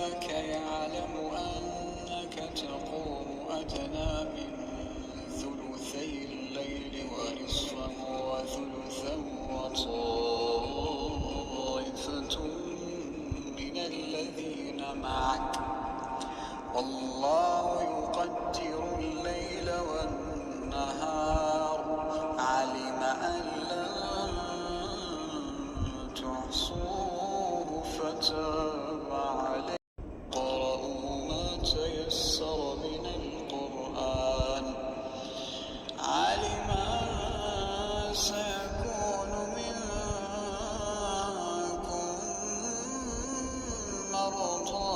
ربك يعلم أنك تقوم أدنى من ثلثي الليل ونصفه وثلثا وطائفة من الذين معك والله يقدر الليل والنهار علم أن لن تحصوه فتاب عليكم اقرءوا ما تيسر من القرآن علم أن سيكون منكم مرضى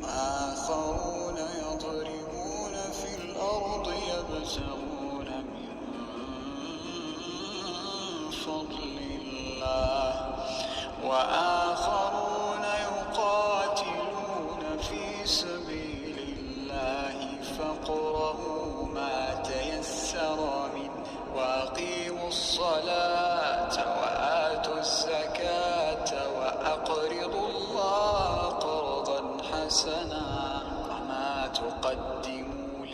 وآخرون يضربون في الأرض يبتغون من فضل الله وآخرون يقاتلون في سبيل الله فاقرؤوا ما تيسر منه وأقيموا الصلاة وآتوا الزكاة وأقرضوا الله قرضا حسنا وما تقدموا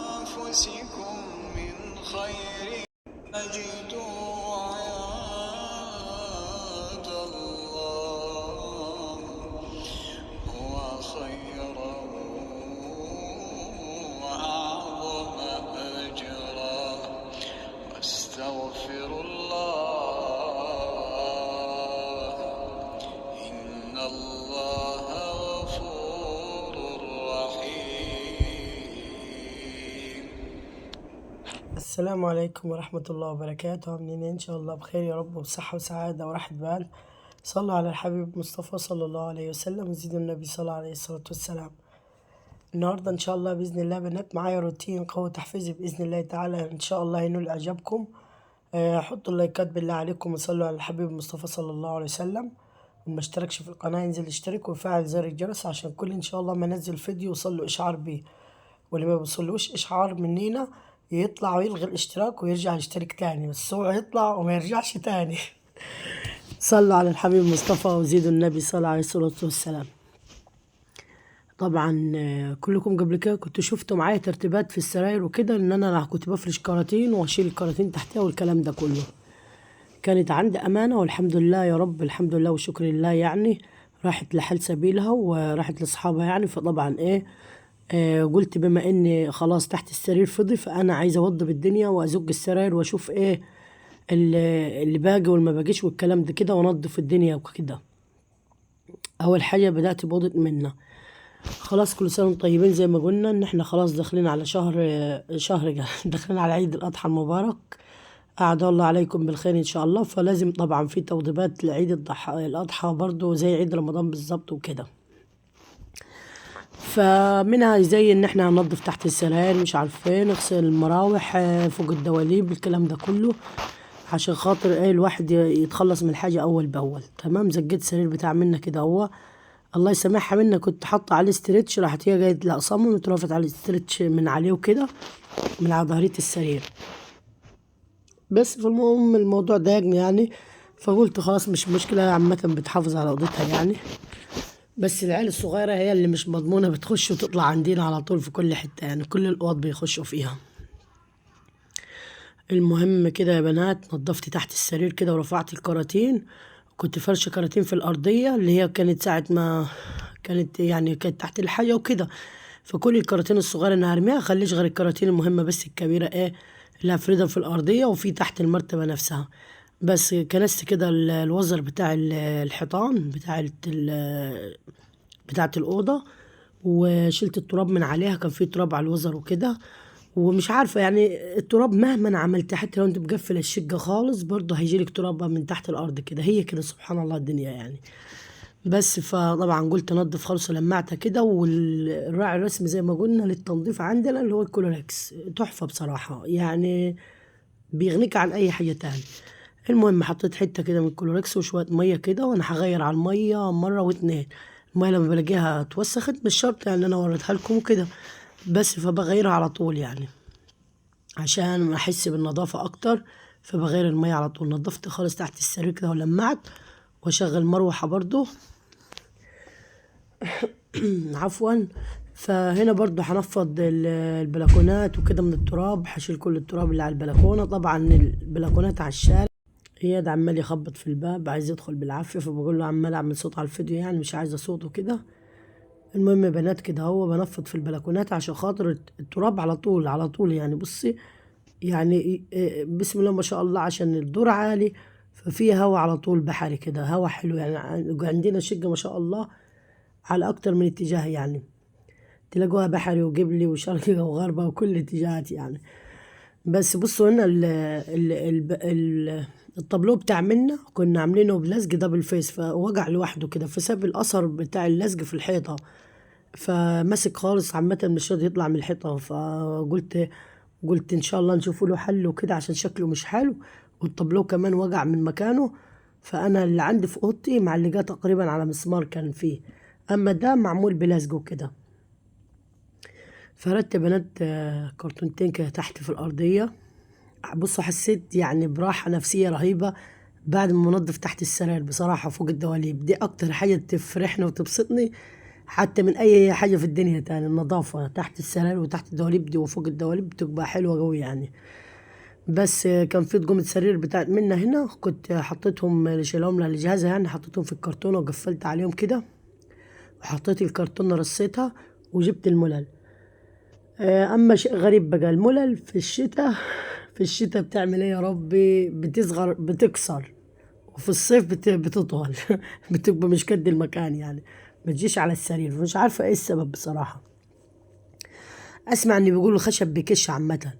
لأنفسكم من خير تجدوه عند الله هو خيرا وأعظم أجرا واستغفروا الله إن الله غفور رحيم. السلام عليكم ورحمة الله وبركاته. عاملين إن شاء الله بخير يا رب وبصحة وسعادة وراحة بال. صلوا على الحبيب مصطفى صلى الله عليه وسلم وزيدوا النبي صلى الله عليه الصلاة والسلام. النهاردة إن شاء الله بإذن الله بنات معايا روتين قوي تحفيزي بإذن الله تعالى، إن شاء الله ينول إعجابكم. حطوا اللايكات بالله عليكم وصلوا على الحبيب مصطفى صلى الله عليه وسلم، واللي ما اشتركش في القناة ينزل يشترك ويفعل زر الجرس عشان كل إن شاء الله ما انزل فيديو يوصله إشعار بيه، واللي ما بيوصلوش إشعار مننا يطلع ويلغي الاشتراك ويرجع يشترك تاني، بس هو يطلع وما يرجعش تاني. صلوا على الحبيب مصطفى وزيدوا النبي صلى الله عليه الصلاة والسلام. طبعا كلكم قبل كده كنتوا شفتوا معايا ترتيبات في السراير وكده، ان انا كنت بفرش كراتين واشيل الكراتين تحتها والكلام ده كله. كانت عندي امانة والحمد لله يا رب، الحمد لله وشكر لله يعني، راحت لحل سبيلها وراحت لاصحابها يعني. فطبعا قلت بما اني خلاص تحت السرير فضي، فانا عايزه اوضب الدنيا وازج السراير واشوف اللي باقي واللي ما باقيش والكلام ده كده، وانضف الدنيا وكده. اول حاجه بدات باوضه منا. خلاص كل سنه وانتم طيبين، زي ما قلنا ان احنا خلاص داخلين على شهر داخلين على عيد الاضحى المبارك، أعاد الله عليكم بالخير إن شاء الله. فلازم طبعا في توضيبات لعيد الأضحى برضو زي عيد رمضان بالظبط وكده. فمنها زي ان احنا هننضف تحت السراير، مش عارفين نغسل المراوح فوق الدواليب، الكلام ده كله عشان خاطر الواحد يتخلص من الحاجة اول باول. تمام. زجيت السرير بتاع منا كده، هو الله يسامحها منا كنت حاطه عليه استرتش، راحت هي جاية لا صمم اترفت على الاسترتش من عليه وكده، من على ظهرية السرير. بس في المهم الموضوع ضايقني يعني، فقلت خلاص مش مشكلة، عامة بتحافظ على اوضتها يعني. بس العيال الصغيرة هي اللي مش مضمونة بتخش وتطلع عندنا على طول في كل حتة يعني، كل الأوض بيخشوا فيها. المهم كده يا بنات، نضفت تحت السرير كده ورفعت الكراتين. كنت فرشة كراتين في الأرضية اللي هي كانت ساعة ما كانت يعني كانت تحت الحاجة وكده، فكل الكراتين الصغيرة أنا هرميها، مخليش غير الكراتين المهمة بس الكبيرة اللي هفردها في الأرضية وفي تحت المرتبة نفسها. بس كنست كده الوزر بتاع الحيطان بتاعة الأوضة، وشلت التراب من عليها، كان في تراب على الوزر وكده. ومش عارفة يعني التراب مهما عملت، حتى لو انت مقفل الشقة خالص برضه هيجيلك تراب من تحت الأرض كده، هي كده سبحان الله الدنيا يعني. بس فطبعا قلت انضف خالص ولمعتها كده. والراعي الرسمي زي ما قلنا للتنظيف عندنا اللي هو الكلوركس، تحفة بصراحة يعني، بيغنيك عن أي حاجة تاني. المهم حطيت حتة كده من الكلوركس وشوية مية كده، وانا هغير على المية مرة واتنين. المية لما بلاقيها اتوسخت مش شرط يعني انا وريتها لكم وكده، بس فبغيرها على طول يعني عشان احس بالنظافة اكتر، فبغير المية على طول. نظفت خالص تحت السرير كده ولمعت، واشغل مروحة برضو. عفوا. فهنا برضو هنفض البلكونات وكده من التراب، هشيل كل التراب اللي على البلكونة. طبعا البلكونات على الشارع. اياد عمال يخبط في الباب عايز يدخل بالعافية، فبقول له عمال اعمل صوت على الفيديو يعني مش عايزة صوت وكده. المهم يا بنات كده هو بنفض في البلكونات عشان خاطر التراب على طول على طول يعني. بصي يعني بسم الله ما شاء الله عشان الدور عالي، ففي هوا على طول بحري كده، هوا حلو يعني. عندنا شقة ما شاء الله على أكتر من اتجاه يعني، تلاقوها بحري وقبلي وشرقي وغربة وكل اتجاهات يعني. بس بصوا هنا الطابلو بتاع منا كنا عاملينه بلزق دبل فيس، فوقع لوحده كده، فساب الأثر بتاع اللزق في الحيطة، فمسك خالص عامة مش راضي يطلع من الحيطة. قلت إن شاء الله نشوفوا له حل وكده عشان شكله مش حلو، والطابلو كمان وقع من مكانه. فأنا اللي عندي في أوضتي معلقاه تقريبا على مسمار كان فيه، أما ده معمول بلزق وكده. فردت بنات كرتونتين كده تحت في الأرضية. بصوا حسيت يعني براحة نفسية رهيبة بعد ما منظف تحت السراير بصراحة فوق الدواليب. دي أكتر حاجة تفرحني وتبسطني حتى من أي حاجة في الدنيا تاني. النظافة تحت السراير وتحت الدواليب دي وفوق الدواليب بتبقى حلوة قوي يعني. بس كان في تقوم السرير بتاعت منا هنا كنت حطيتهم شيلهم لها لجهازها يعني، حطيتهم في الكرتونة وقفلت عليهم كده، وحطيت الكرتونة رصيتها وجبت الملل. اما شيء غريب بقى الملل في الشتاء، في الشتاء بتعمل ايه يا ربي؟ بتصغر بتكسر، وفي الصيف بتطول. بتبقى مش قد المكان يعني، بتجيش على السرير. مش عارفة ايه السبب بصراحة. اسمع ان بيقولوا الخشب بيكش عامة،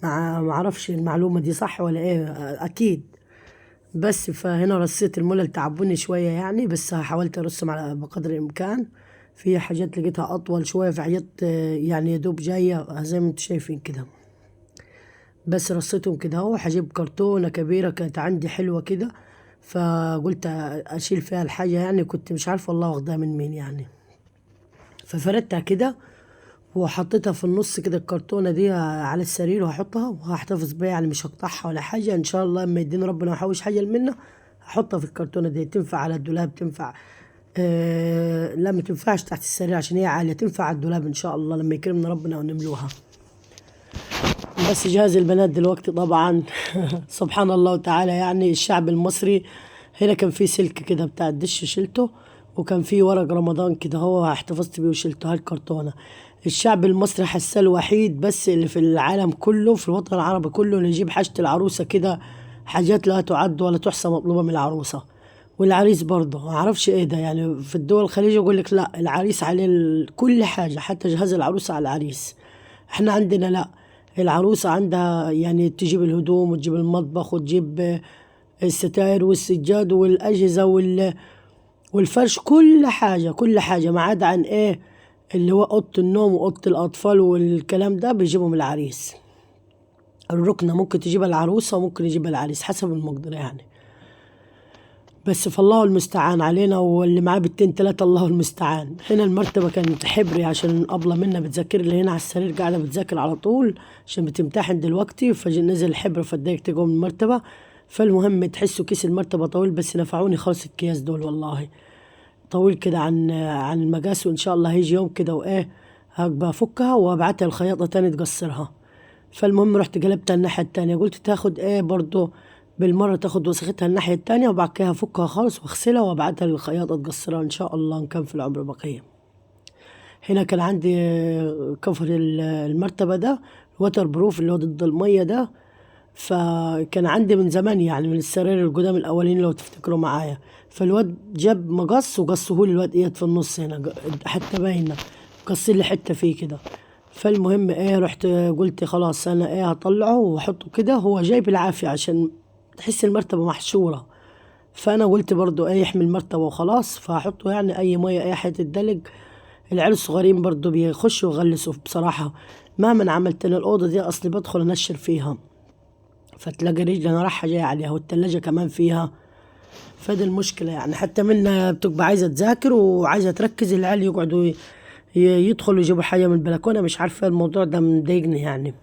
ما اعرفش المعلومة دي صح ولا ايه. اكيد. بس فهنا رصيت الملل تعبوني شوية يعني، بس حاولت ارسم على بقدر الامكان. في حاجات لقيتها اطول شوية، في حاجات يعني يدوب جاية زي ما انتم شايفين كده. بس رصيتهم كده اهو. هجيب كرتونة كبيرة كانت عندي حلوة كده، فقلت اشيل فيها الحاجة يعني، كنت مش عارفة والله واخداها من مين يعني. ففردتها كده وحطيتها في النص كده الكرتونة دي على السرير، وهحطها وهحتفظ بيها يعني، مش هقطعها ولا حاجة. ان شاء الله لما يديني ربنا ويحوش حاجة منها هحطها في الكرتونة دي. تنفع على الدولاب، تنفع لا ما تنفعش تحت السرير عشان هي عالية، تنفع على الدولاب ان شاء الله لما يكرمنا ربنا ونملوها. بس جهاز البنات دلوقتي طبعا سبحان الله تعالى يعني. الشعب المصري هنا كان في سلك كده بتاع الدش شلته، وكان في ورق رمضان كده هو احتفظت بيه وشلته هالكرتونة. الشعب المصري حسه الوحيد بس اللي في العالم كله، في الوطن العربي كله، اللي يجيب حاجة العروسة كده حاجات لا تعد ولا تحصى مطلوبة من العروسة. والعريس برضه ما اعرفش ايه ده يعني. في الدول الخليج يقول لك لا العريس عليه كل حاجة، حتى جهاز العروسة على العريس. احنا عندنا لا، العروسة عندها يعني تجيب الهدوم وتجيب المطبخ وتجيب الستاير والسجاد والأجهزة والفرش، كل حاجة كل حاجة، ما عدا عن ايه اللي هو أوضة النوم وأوضة الأطفال والكلام ده بيجيبهم العريس. الركنة ممكن تجيبها العروسة وممكن يجيبها العريس حسب المقدرة يعني. بس فالله المستعان علينا واللي معاه بنتين تلاتة الله المستعان. هنا المرتبة كانت حبري عشان أبلة منا بتذاكر لي هنا على السرير، قاعدة بتذاكر على طول عشان بتمتحن دلوقتي، فنزل الحبر فاتضايق تقوم من المرتبة. فالمهم تحسوا كيس المرتبة طويل، بس نفعوني خالص الأكياس دول والله. طويل كده عن المقاس، وإن شاء الله هيجي يوم كده وإيه هبقى أفكها وأبعتها الخياطة تاني تقصرها. فالمهم رحت قلبتها الناحية التانية، قلت تاخد ايه برضو بالمرة، تاخد وسختها الناحية التانية وبعد كده افكها خالص واغسلها وابعتها للخياطة تقصرها ان شاء الله ان كان في العمر بقية. هنا كان عندي كفر المرتبة ده ووتر بروف اللي هو ضد المية ده، فكان عندي من زمان يعني من السراير القدام الاولين لو تفتكروا معايا. فالواد جاب مقص وقصهولي الواد اياد في النص هنا حتى باينة، قص لي حتة فيه كده. فالمهم ايه رحت قلت خلاص انا ايه هطلعه واحطه كده، هو جاي بالعافية عشان تحس المرتبة محشورة. فانا قلت برضو ايه يحمي المرتبة وخلاص، فهحطه يعني اي مية اي حاجة تدلق. العيال الصغيرين برضو بيخشوا ويغلسوا بصراحة. مهما عملت انا الأوضة دي اصلي بدخل انشر فيها، فتلاقي رجلي انا رايحة جاية عليها والتلاجة كمان فيها. فدي المشكلة يعني. حتى منا بتبقى عايزة تذاكر وعايزة تركز، العيال يقعدوا يدخلوا يجيبوا حاجة من البلكونة. مش عارفة الموضوع ده مضايقني يعني،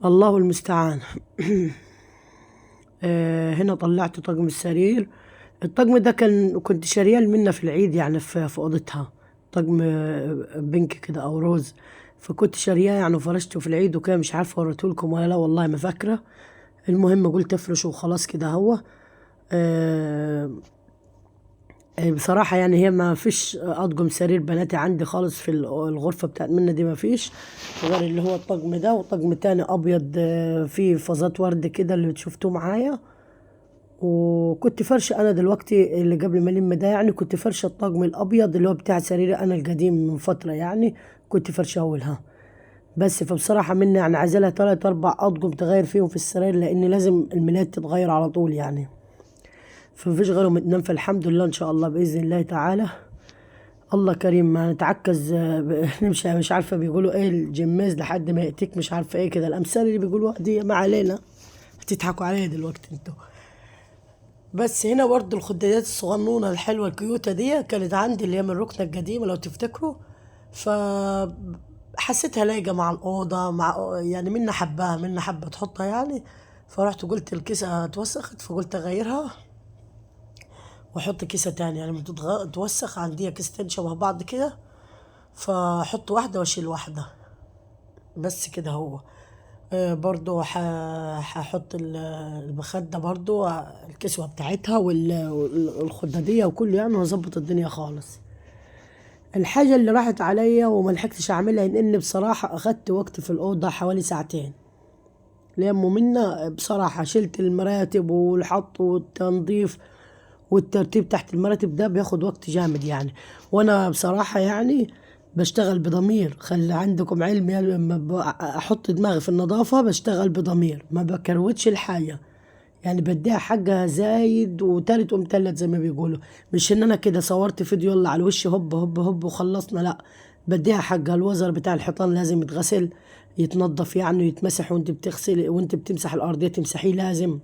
الله المستعان. هنا طلعت طقم السرير. الطقم ده كنت شارياه منها في العيد، يعني في اوضتها. طقم بينك كده او روز. فكنت شارياه يعني وفرشته في العيد وكده، مش عارفه وريتهولكم ولا لا، والله ما فاكره. المهم قلت افرشه وخلاص كده هو. آه، بصراحة يعني هي ما فيش أطقم سرير بناتي عندي خالص في الغرفة بتاعت منى دي، ما فيش غير اللي هو الطقم ده وطقم تاني أبيض، فيه فازات ورد كده اللي شفتوه معايا. وكنت فرشة أنا دلوقتي اللي قبل ما ألم ده، يعني كنت فرشة الطقم الأبيض اللي هو بتاع سريري أنا القديم من فترة، يعني كنت فرشة أولها. بس فبصراحة مني يعني عايزة لها 3 4 أطقم تغير فيهم في السراير، لأن لازم الملايات تتغير على طول يعني. فمفيش غيرهم اتنين، فالحمد لله إن شاء الله بإذن الله تعالى. الله كريم، ما نتعكز نمشي مش عارفة بيقولوا ايه، الجماز لحد ما يأتيك، مش عارفة ايه كده الأمثال اللي بيقولوها دي، ما علينا. هتضحكوا عليا دلوقتي انتوا. بس هنا برضه الخدادات الصغنونة الحلوة الكيوتة دي كانت عندي، اللي هي من الركنة القديمة لو تفتكروا. ف حسيتها لايقة مع الأوضة، مع يعني منا حباها، منا حبة تحطها يعني. فرحت قلت الكيسة اتوسخت، فقلت أغيرها واحط كيسة تانية، يعني توسخ عندي كيستين شبه بعض كده، فاحط واحدة واشيل واحدة. بس كده هو. برضو هحط المخدة برضو، الكسوة بتاعتها والخدادية وكله يعني، واظبط الدنيا خالص. الحاجة اللي راحت عليا وما لحقتش اعملها، لان بصراحة اخدت وقت في الأوضة حوالي ساعتين. لأمه منا بصراحة شلت المراتب والحط والتنظيف والترتيب تحت المراتب، ده بياخد وقت جامد يعني. وانا بصراحة يعني بشتغل بضمير، خلي عندكم علم، يعني لما احط دماغي في النظافة بشتغل بضمير، ما بكروتش الحاجة. يعني بديها حقها زايد وتالت ومتلت زي ما بيقولوا. مش ان انا كده صورت فيديو يلا على الوش هوب هوب هوب وخلصنا، لا. بديها حقها. الوزر بتاع الحيطان لازم يتغسل، يتنضف يعني ويتمسح، وانت بتغسل وانت بتمسح الارضية تمسحيه لازم.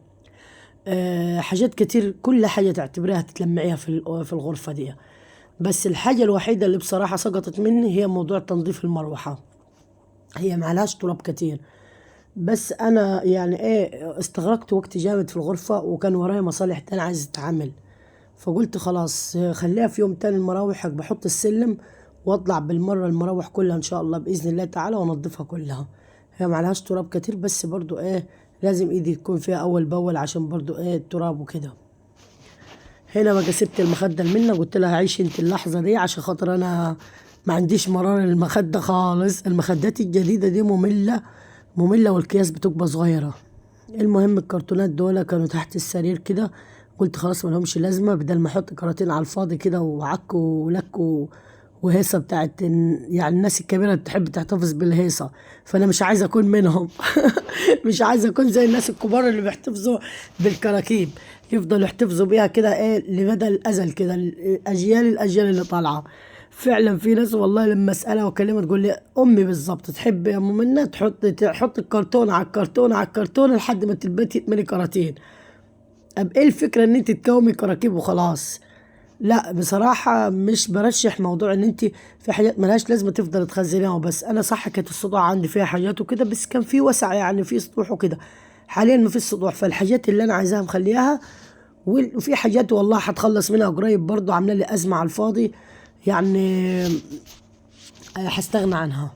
حاجات كتير، كل حاجة تعتبريها تتلمعيها في الغرفة دي. بس الحاجة الوحيدة اللي بصراحة سقطت مني هي موضوع تنظيف المروحة. هي معلهاش تراب كتير، بس أنا يعني إيه استغرقت وقت جامد في الغرفة، وكان ورايا مصالح تانية عايز تتعمل. فقلت خلاص خليها في يوم تاني المراوح، بحط السلم واطلع بالمرة المراوح كلها ان شاء الله بإذن الله تعالى وانضفها كلها. هي معلهاش تراب كتير، بس برضو ايه لازم ايدي تكون فيها اول باول، عشان برضو ايه التراب وكده. هنا بقى سبت المخدة منها، قلت لها عيش انت اللحظة دي، عشان خاطر انا ما عنديش مرار المخدة خالص. المخدات الجديدة دي مملة مملة، والكياس بتبقى صغيرة. المهم الكرتونات دول كانوا تحت السرير كده، قلت خلاص ما لهمش لازمة، بدل ما احط كراتين على الفاضي كده وعك ولك وهيصة بتاعت يعني الناس الكبيرة اللي بتحب تحتفظ بالهيصة. فأنا مش عايز أكون منهم. مش عايز أكون زي الناس الكبار اللي بيحتفظوا بالكراكيب، يفضلوا يحتفظوا بيها كده إيه لمدى الأزل كده، الأجيال اللي طالعة. فعلا في ناس والله لما أسألها وأكلمها تقول لي أمي بالظبط، تحب يا أم منى تحط الكرتون على الكرتون على الكرتون لحد ما البيت يتملي كراتين. طب إيه الفكرة إن أنت تكومي كراكيب وخلاص؟ لا بصراحة مش برشح موضوع ان انت في حاجات ملهاش لازمة تفضل تخزنيها وبس. انا صح كانت السطوع عندي فيها حاجات وكده، بس كان في وسع يعني في سطوح وكده. حاليا ما فيش سطوح، فالحاجات اللي انا عايزاها مخليها. وفي حاجات والله هتخلص منها قريب برضو، عاملة لي ازمة على الفاضي يعني. هستغنى عنها.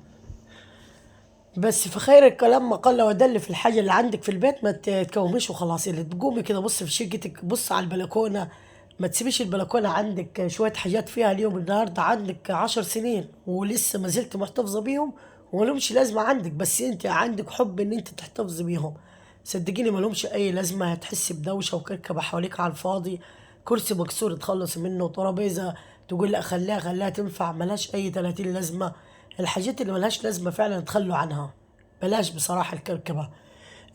بس في خير الكلام ما قل ودل، في الحاجة اللي عندك في البيت ما تكوميش وخلاص. اللي تقومي كده بص في شقتك، بص على البلكونة. ما تسيبيش البلكونة عندك شوية حاجات فيها اليوم النهاردة عندك 10 سنين ولسه ما زلت محتفظة بيهم، وملهمش لازمة عندك، بس انت عندك حب ان انت تحتفظي بيهم. صدقيني ملهمش اي لازمة، هتحسي بدوشة وكركبة حواليك على الفاضي. كرسي مكسور تخلص منه، ترابيزة تقول لا خليها خليها تنفع، ملهاش اي 30 لازمة. الحاجات اللي ملهاش لازمة فعلا تخلوا عنها. بلاش بصراحة الكركبة.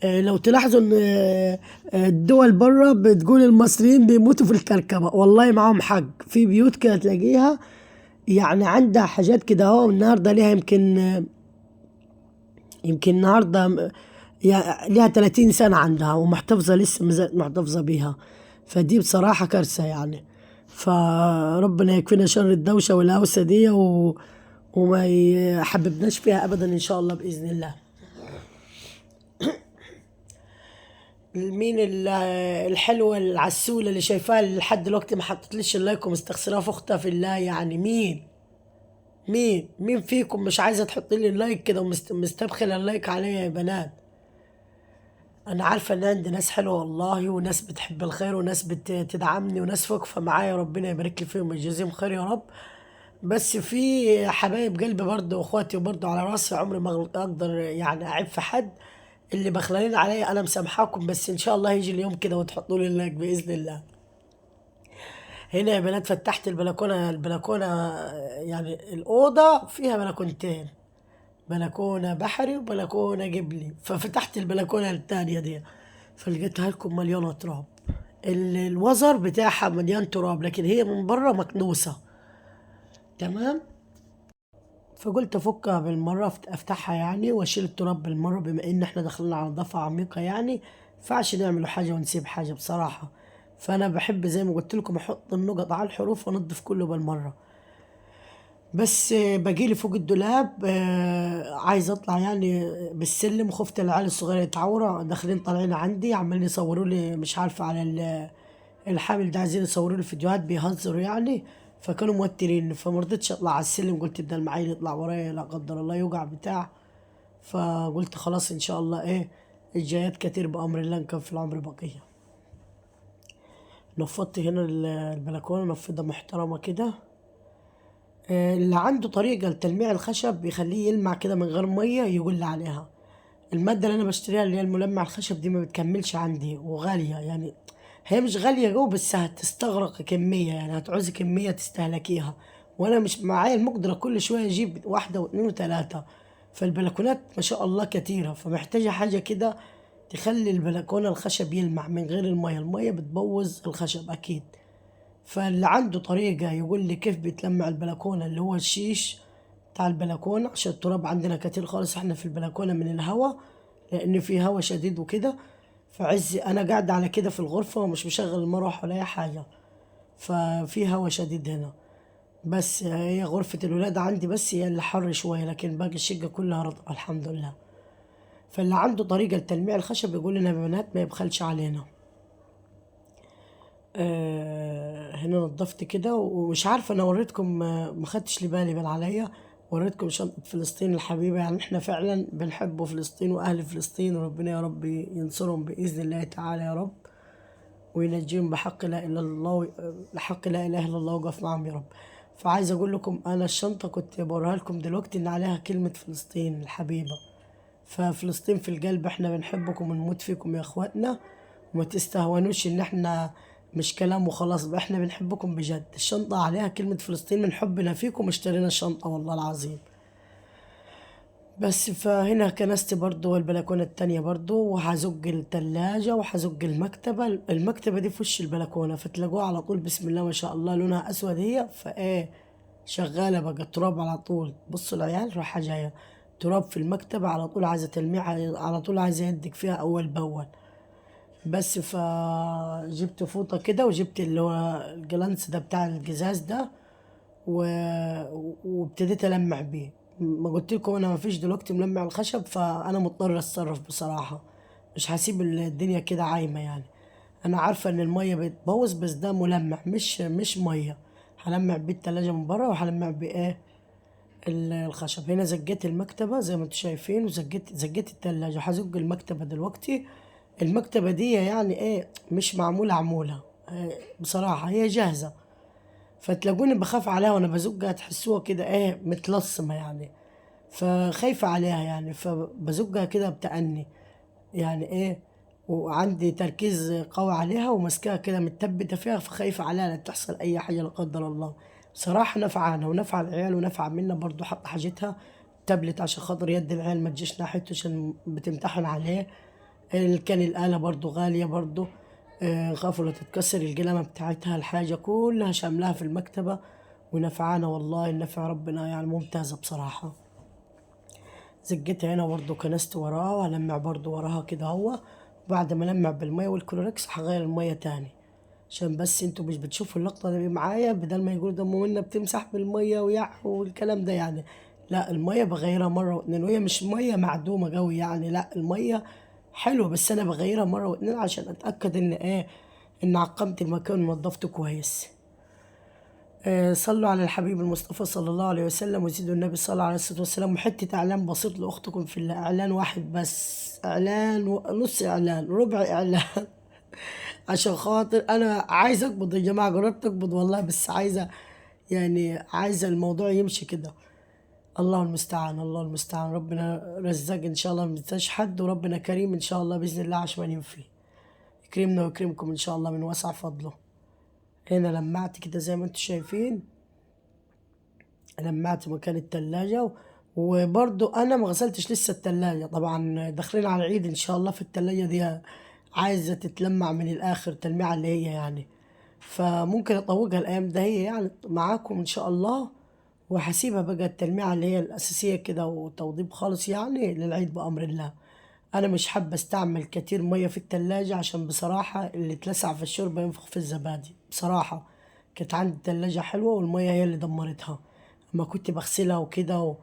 لو تلاحظوا ان الدول بره بتقول المصريين بيموتوا في الكركبة، والله معاهم حق. في بيوت كده تلاقيها يعني عندها حاجات كده اهو، النهارده ليها يمكن النهارده ليها 30 سنة عندها ومحتفظة، لسه ما زالت محتفظة بيها. فدي بصراحة كارثة يعني. فربنا يكفينا شر الدوشة والهوسة دي وما يحببناش فيها أبدا إن شاء الله بإذن الله. مين الحلوة العسولة اللي شايفاها اللي لحد دلوقتي ما حطتليش اللايك ومستخسرها في اختها في الله؟ يعني مين فيكم مش عايزة تحط لي اللايك كده ومستبخلة اللايك عليا يا بنات؟ انا عارفة ان عندي ناس حلوة والله، وناس بتحب الخير، وناس بتدعمني، وناس واقفة معايا، ربنا يبارك لي فيهم ويجازيهم خير يا رب. بس في حبايب قلبي برضه واخواتي وبرضه على راسي، عمري ما اقدر يعني اعيب في حد. اللي بخلانين عليا انا مسامحاكم، بس ان شاء الله هيجي اليوم كده وتحطوا لي اللايك باذن الله. هنا يا بنات فتحت البلكونه يعني الاوضه فيها بلكونتين، بلكونه بحري وبلكونه جبلي، ففتحت البلكونه التانية دي فلقيتها لكم مليانه تراب. الوزر بتاعها مليان تراب، لكن هي من بره مكنوسه. تمام. فقلت افكها بالمره، افتحها يعني واشيل التراب بالمره، بما ان احنا داخلين على ضفه عميقه يعني. فعش نعملوا حاجه ونسيب حاجه بصراحه. فانا بحب زي ما قلت لكم احط النقط على الحروف وانضف كله بالمره. بس بجيلي فوق الدولاب، عايز اطلع يعني بالسلم، خفت العيال الصغيره يتعوروا داخلين طالعين عندي عمالين يصوروا لي مش عارفه على الحامل ده، عايزين يصوروا لي فيديوهات بيهزروا يعني. فكانوا موترين، فمرضتش اطلع على السلم، قلت بدل ما عيل يطلع ورايا لا قدر الله يوقع بتاع. فقلت خلاص ان شاء الله ايه، الجايات كتير بامر الله ان كان في العمر بقيه. نفضت هنا البلكونه نفضها محترمه كده. اللي عنده طريقة لتلميع الخشب بيخليه يلمع كده من غير مية يقول لي عليها. المادة اللي أنا بشتريها اللي هي الملمع الخشب دي ما بتكملش عندي وغالية يعني. هي مش غالية جوه، بس هتستغرق كمية يعني، هتعوزي كمية تستهلكيها. وأنا مش معايا المقدرة كل شوية أجيب واحدة واتنين وتلاتة. فالبلكونات ما شاء الله كتيرة، فمحتاجة حاجة كده تخلي البلكونة الخشب يلمع من غير المية. المية بتبوظ الخشب أكيد. فاللي عنده طريقة يقول لي كيف بيتلمع البلكونة، اللي هو الشيش بتاع البلكونة، عشان التراب عندنا كتير خالص احنا في البلكونة من الهوا، لأن في هوا شديد وكده. فعز أنا قاعدة على كده في الغرفة ومش مشغل المروحة ولا أي حاجة، ففي هوا شديد هنا. بس هي غرفة الولادة عندي بس هي اللي حر شوية، لكن باقي الشقة كلها رطبة الحمد لله. فاللي عنده طريقة لتلميع الخشب يقول لنا يا بنات ما يبخلش علينا. هنا نضفت كده ومش عارفة أنا وريتكم، ما خدتش لي بالي بال عليا. وريتكم شنطة فلسطين الحبيبة، يعني احنا فعلا بنحب فلسطين وأهل فلسطين، وربنا يا رب ينصرهم بإذن الله تعالى يا رب، وينجيهم بحق لا إله إلا الله، بحق لا إله إلا الله، وقف معهم يا رب. فعايز أقول لكم أنا الشنطة كنت بوريها لكم دلوقتي إن عليها كلمة فلسطين الحبيبة. ففلسطين في القلب، احنا بنحبكم ونموت فيكم يا اخواتنا. وما تستهونوش ان احنا مش كلام وخلاص بقى، احنا بنحبكم بجد. الشنطة عليها كلمة فلسطين، من حبنا فيكم اشترينا الشنطة والله العظيم. بس فهنا كنست برضو البلكونة التانية برضو، وهزق التلاجة وهزق المكتبة. المكتبة دي في وش البلكونة، فتلاقوها على طول بسم الله ما شاء الله لونها أسود هي، فايه شغالة بقى تراب على طول. بصوا العيال رايحة جاية تراب في المكتبة على طول، عايزة تلميع على طول، عايزة يدك فيها أول بأول. بس فجبت فوطة كده، وجبت اللي هو الجلانس ده بتاع الجزاز ده و... وابتديت ألمع بيه. ما قلت لكم انا ما فيش دلوقتي ملمع الخشب، فانا مضطر اتصرف بصراحة. مش هسيب الدنيا كده عايمة يعني. انا عارفة ان المية بتبوظ، بس ده ملمع مش مية. هلمع بيه التلاجة من بره، وهلمع بيه ايه الخشب. هنا زجيت المكتبة زي ما انتم شايفين، زجيت التلاجة، هزج المكتبة دلوقتي. المكتبة دي يعني ايه مش معمولة عمولة، بصراحة هي جاهزة. فتلاقوني بخاف عليها وانا بزقها، تحسوها كده ايه متلصمة يعني. فخايفة عليها يعني، فبزقها كده بتأني يعني ايه. وعندي تركيز قوي عليها، وماسكاها كده متثبتة فيها، فخايفة عليها لا تحصل أي حاجة لا قدر الله. بصراحة نفعانا ونفع العيال ونفع منا برضو، حط حاجتها تابلت عشان خاطر يد العيال ما تجيش ناحيته عشان بتمتحن عليه. كان الآلة برضو غالية برضو، خافوا لا تتكسر القلمة بتاعتها. الحاجة كلها شاملاها في المكتبة، ونفعانا والله النفع ربنا يعني ممتازة بصراحة. زقتها هنا برضو كنست وراها، وهلمع برضو وراها كده هو. وبعد ما لمع بالمية والكلوركس هغير المية تاني، عشان بس انتوا مش بتشوفوا اللقطة دي معايا، بدل ما يقولوا ده منا بتمسح بالمية ويح والكلام ده يعني. لا المية بغيرها مرة واتنين، وهي مش مية معدومة قوي يعني، لا المية حلو، بس انا بغيرها مرة واتنين عشان اتأكد ان ايه، ان عقمت المكان ونضفته كويس. صلوا على الحبيب المصطفى صلى الله عليه وسلم وزيدوا النبي صلى الله عليه الصلاة والسلام. وحتة إعلان بسيط لأختكم في الله، إعلان واحد بس، إعلان نص إعلان، ربع إعلان عشان خاطر أنا عايز أقبض يا جماعة، جربت أقبض والله، بس عايزة يعني عايزة الموضوع يمشي كده. الله المستعان، الله المستعان. ربنا رزاق إن شاء الله، مننساش حد، وربنا كريم إن شاء الله بإذن الله عشان ينفي يكرمنا ويكرمكم إن شاء الله من وسع فضله. هنا لمعت كده زي ما انتم شايفين، لمعت مكان التلاجة. وبرضو انا ما غسلتش لسه التلاجة، طبعا داخلين على العيد ان شاء الله، في التلاجة دي عايزة تتلمع من الاخر، تلميعة اللي هي يعني، فممكن اطوقها الايام ده هي يعني معاكم ان شاء الله، وهسيبها بقى التلميعة اللي هي الاساسية كده وتوضيب خالص يعني للعيد بامر الله. انا مش حابة استعمل كتير مية في التلاجة، عشان بصراحة اللي اتلسع في الشوربة ينفخ في الزبادي بصراحة. كانت عندي التلاجة حلوة والمية هي اللي دمرتها. اما كنت بغسلها وكده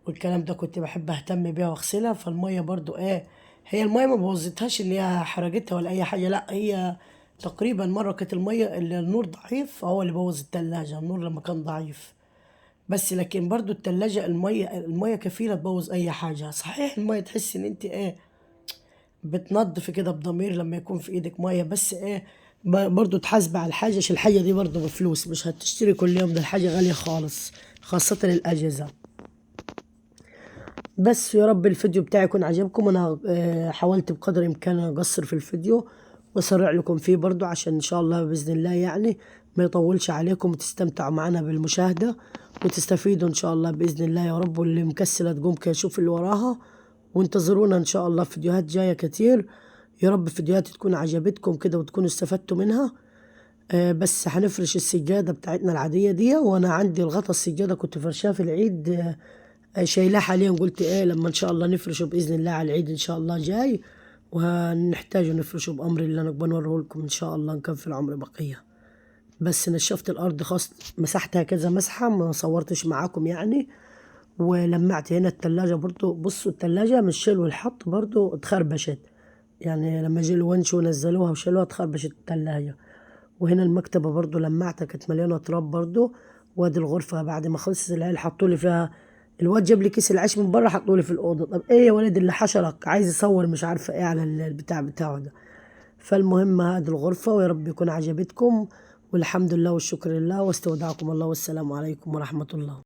والكلام ده كنت بحب اهتم بيها واغسلها، فالمية برضو ايه، هي المية ما بوظتهاش اللي هي حرقتها ولا اي حاجة، لا هي تقريبا مرة كانت المية اللي النور ضعيف هو اللي بوظ التلاجة، النور لما كان ضعيف. بس لكن برضو التلاجة المية كفيلة تبوظ اي حاجة. صحيح المية تحس ان انت ايه، بتنضف كده بضمير لما يكون في ايدك ميه، بس ايه، برضو تحاسب على الحاجة، عشان الحاجة دي برضو بفلوس، مش هتشتري كل يوم، ده الحاجة غالية خالص، خاصة الأجهزة. بس يا رب الفيديو بتاعي يكون عجبكم. انا حاولت بقدر الامكان اقصر في الفيديو واسرع لكم فيه برضو، عشان ان شاء الله باذن الله يعني ما يطولش عليكم، وتستمتعوا معنا بالمشاهدة وتستفيدوا ان شاء الله باذن الله يا رب. واللي مكسلة تقوم كده شوف اللي وراها، وانتظرونا ان شاء الله فيديوهات جاية كتير. يا رب فيديوهات تكون عجبتكم كده وتكونوا استفدتوا منها. بس هنفرش السجادة بتاعتنا العادية دي، وانا عندي الغطا السجادة كنت فرشاه في العيد، شايلاه حاليا، قلت ايه لما ان شاء الله نفرشه باذن الله على العيد ان شاء الله جاي، وهنحتاج نفرشه بامر الله، نبقى نوريه لكم ان شاء الله ان كان في العمر بقيه. بس نشفت الارض خاص، مسحتها كذا مسحه، ما صورتش معاكم يعني. ولمعت هنا التلاجة برضو، بصوا التلاجة من الشيل والحط برضو اتخربشت، يعني لما جه الونش ونزلوها وشالوها اتخربشت التلاجة. وهنا المكتبة برضو لمعتها، كانت مليانة تراب برضو. وادي الغرفة بعد ما خلصت العيال حطولي فيها، الواد جاب لي كيس العيش من بره حطولي في الأوضة. طب ايه يا ولد اللي حشرك، عايز يصور مش عارفة ايه على البتاع بتاعه ده. فالمهم هذه الغرفة، ويا رب يكون عجبتكم، والحمد لله والشكر لله، واستودعكم الله، والسلام عليكم ورحمة الله.